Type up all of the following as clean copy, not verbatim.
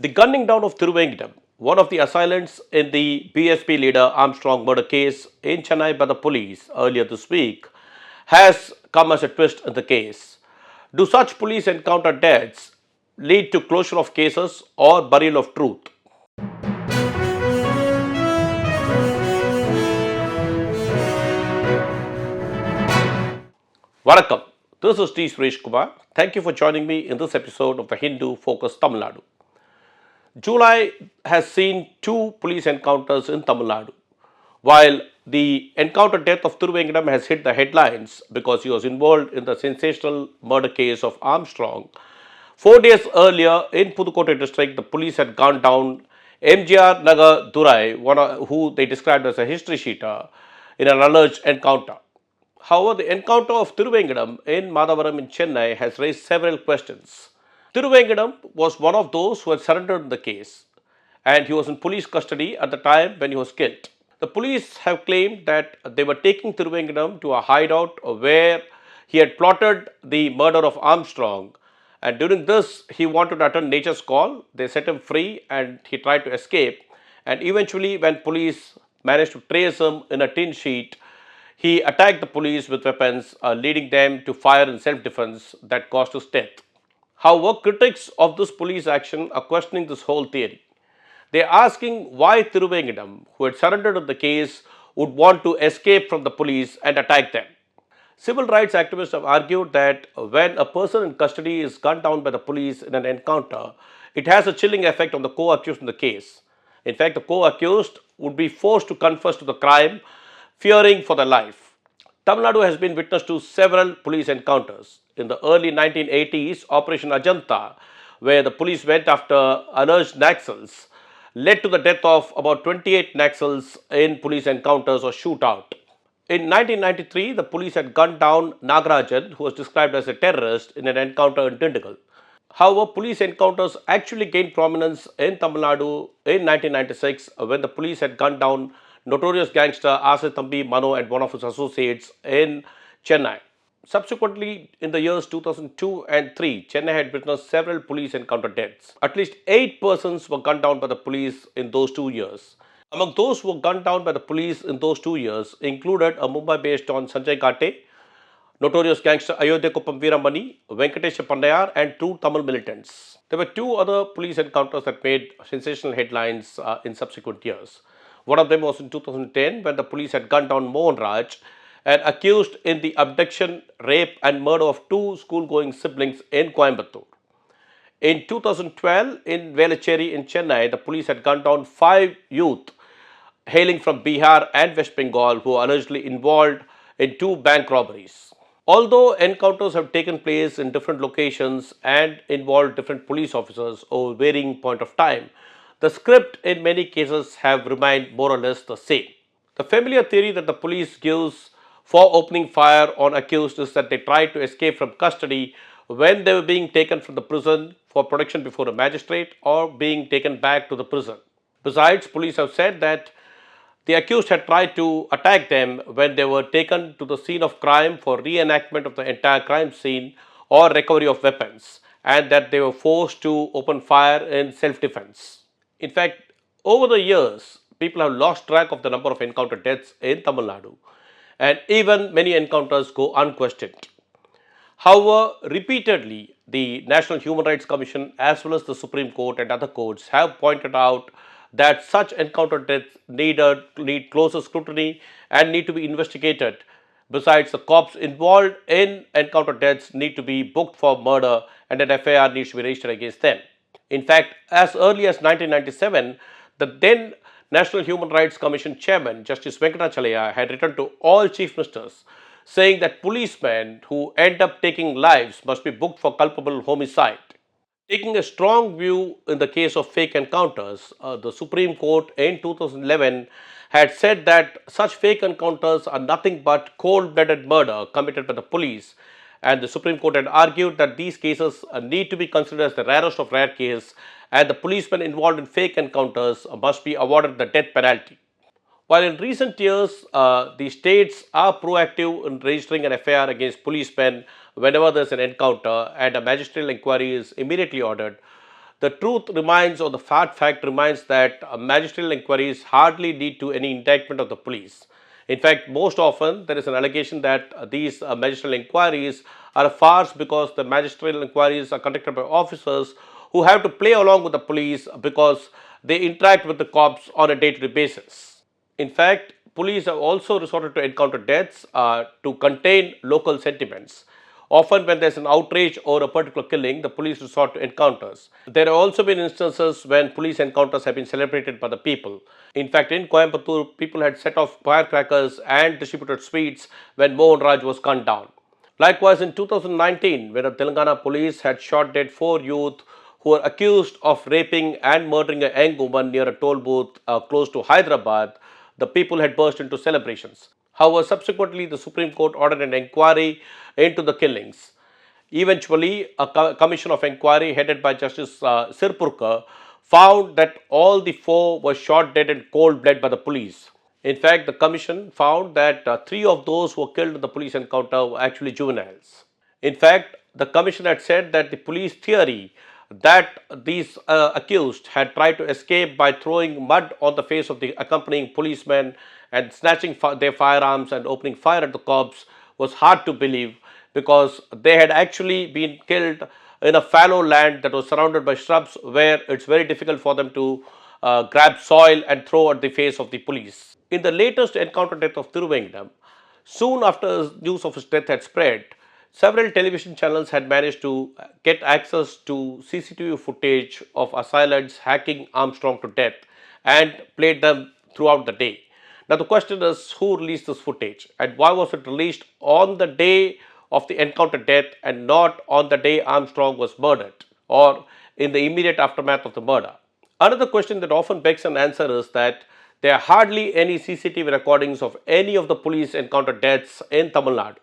The gunning down of Thiruvengadam, one of the assailants in the BSP leader Armstrong murder case in Chennai by the police earlier this week, has come as a twist in the case. Do such police encounter deaths lead to closure of cases or burial of truth? Vanakkam, this is T. Suresh Kumar. Thank you for joining me in this episode of the Hindu Focus Tamil Nadu. July has seen two police encounters in Tamil Nadu. While the encounter death of Thiruvengadam has hit the headlines because he was involved in the sensational murder case of Armstrong, 4 days earlier in Pudukkottai district, the police had gone down MGR Nagar Durai, who they described as a history sheeter, in an alleged encounter. However, the encounter of Thiruvengadam in Madhavaram in Chennai has raised several questions. Thiruvengadam was one of those who had surrendered in the case, and he was in police custody at the time when he was killed. The police have claimed that they were taking Thiruvengadam to a hideout where he had plotted the murder of Armstrong, and during this he wanted to attend nature's call. They set him free and he tried to escape, and eventually when police managed to trace him in a tin sheet, he attacked the police with weapons, leading them to fire in self-defense that caused his death. However, critics of this police action are questioning this whole theory. They are asking why Thiruvengadam, who had surrendered in the case, would want to escape from the police and attack them. Civil rights activists have argued that when a person in custody is gunned down by the police in an encounter, it has a chilling effect on the co-accused in the case. In fact, the co-accused would be forced to confess to the crime, fearing for their life. Tamil Nadu has been witness to several police encounters. In the early 1980s, Operation Ajanta, where the police went after alleged Naxals, led to the death of about 28 Naxals in police encounters or shootout. In 1993, the police had gunned down Nagarajan, who was described as a terrorist, in an encounter in Dindigul. However, police encounters actually gained prominence in Tamil Nadu in 1996 when the police had gunned down notorious gangster Ase Thambi Mano and one of his associates in Chennai. Subsequently, in the years 2002 and 3, Chennai had witnessed several police encounter deaths. At least 8 persons were gunned down by the police in those 2 years. Among those who were gunned down by the police in those 2 years included a Mumbai-based Don Sanjay Gate, notorious gangster Ayodhya Kuppam Veeramani, Venkatesh Pandayar, and two Tamil militants. There were two other police encounters that made sensational headlines in subsequent years. One of them was in 2010 when the police had gunned down Mohan Raj, and accused in the abduction, rape, and murder of two school-going siblings in Coimbatore. In 2012, in Velachery in Chennai, the police had gunned down 5 youth hailing from Bihar and West Bengal who were allegedly involved in 2 bank robberies. Although encounters have taken place in different locations and involved different police officers over varying point of time, the script in many cases have remained more or less the same. The familiar theory that the police gives for opening fire on accused is that they tried to escape from custody when they were being taken from the prison for protection before a magistrate or being taken back to the prison. Besides, police have said that the accused had tried to attack them when they were taken to the scene of crime for reenactment of the entire crime scene or recovery of weapons, and that they were forced to open fire in self-defense. In fact, over the years, people have lost track of the number of encounter deaths in Tamil Nadu, and even many encounters go unquestioned. However, repeatedly, the National Human Rights Commission as well as the Supreme Court and other courts have pointed out that such encounter deaths need closer scrutiny and need to be investigated. Besides, the cops involved in encounter deaths need to be booked for murder and an FIR needs to be registered against them. In fact, as early as 1997, the then National Human Rights Commission Chairman, Justice Venkatachalaya, had written to all chief ministers saying that policemen who end up taking lives must be booked for culpable homicide. Taking a strong view in the case of fake encounters, the Supreme Court in 2011 had said that such fake encounters are nothing but cold-blooded murder committed by the police, and the Supreme Court had argued that these cases need to be considered as the rarest of rare cases, and the policemen involved in fake encounters must be awarded the death penalty. While in recent years, the states are proactive in registering an FIR against policemen whenever there is an encounter and a magisterial inquiry is immediately ordered, The truth remains, or the fact remains, that magisterial inquiries hardly lead to any indictment of the police. In fact, most often there is an allegation that these magisterial inquiries are a farce because the magisterial inquiries are conducted by officers who have to play along with the police because they interact with the cops on a day-to-day basis. In fact, police have also resorted to encounter deaths to contain local sentiments. Often, when there's an outrage over a particular killing, the police resort to encounters. There have also been instances when police encounters have been celebrated by the people. In fact, in Coimbatore, people had set off firecrackers and distributed sweets when Mohan Raj was gunned down. Likewise, in 2019, when the Telangana police had shot dead 4 youth who were accused of raping and murdering a young woman near a toll booth close to Hyderabad, the people had burst into celebrations. However, subsequently, the Supreme Court ordered an inquiry into the killings. Eventually, a commission of inquiry headed by Justice Sirpurkar found that all the four were shot dead in cold blood by the police. In fact, the commission found that three of those who were killed in the police encounter were actually juveniles. In fact, the commission had said that the police theory that these accused had tried to escape by throwing mud on the face of the accompanying policemen and snatching their firearms and opening fire at the cops was hard to believe, because they had actually been killed in a fallow land that was surrounded by shrubs where it's very difficult for them to grab soil and throw at the face of the police. In the latest encounter death of Thiruvengadam, soon after news of his death had spread, several television channels had managed to get access to CCTV footage of assailants hacking Armstrong to death and played them throughout the day. Now, the question is, who released this footage and why was it released on the day of the encounter death and not on the day Armstrong was murdered or in the immediate aftermath of the murder? Another question that often begs an answer is that there are hardly any CCTV recordings of any of the police encounter deaths in Tamil Nadu.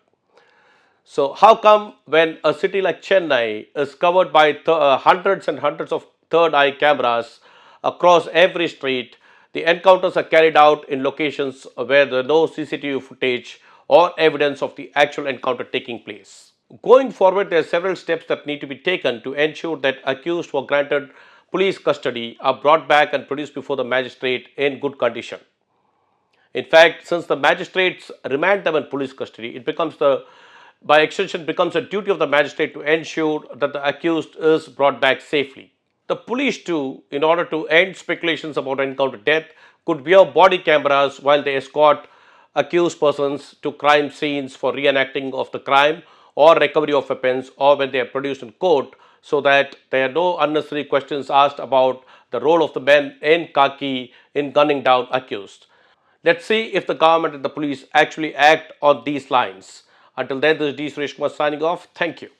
So, how come when a city like Chennai is covered by hundreds and hundreds of third eye cameras across every street, the encounters are carried out in locations where there is no CCTV footage or evidence of the actual encounter taking place? Going forward, there are several steps that need to be taken to ensure that accused who are granted police custody are brought back and produced before the magistrate in good condition. In fact, since the magistrates remand them in police custody, it becomes by extension becomes a duty of the magistrate to ensure that the accused is brought back safely. The police too, in order to end speculations about encounter death, could wear body cameras while they escort accused persons to crime scenes for reenacting of the crime or recovery of weapons, or when they are produced in court, so that there are no unnecessary questions asked about the role of the men in khaki in gunning down accused. Let's see if the government and the police actually act on these lines. Until then, this is D. Suresh Kumar signing off. Thank you.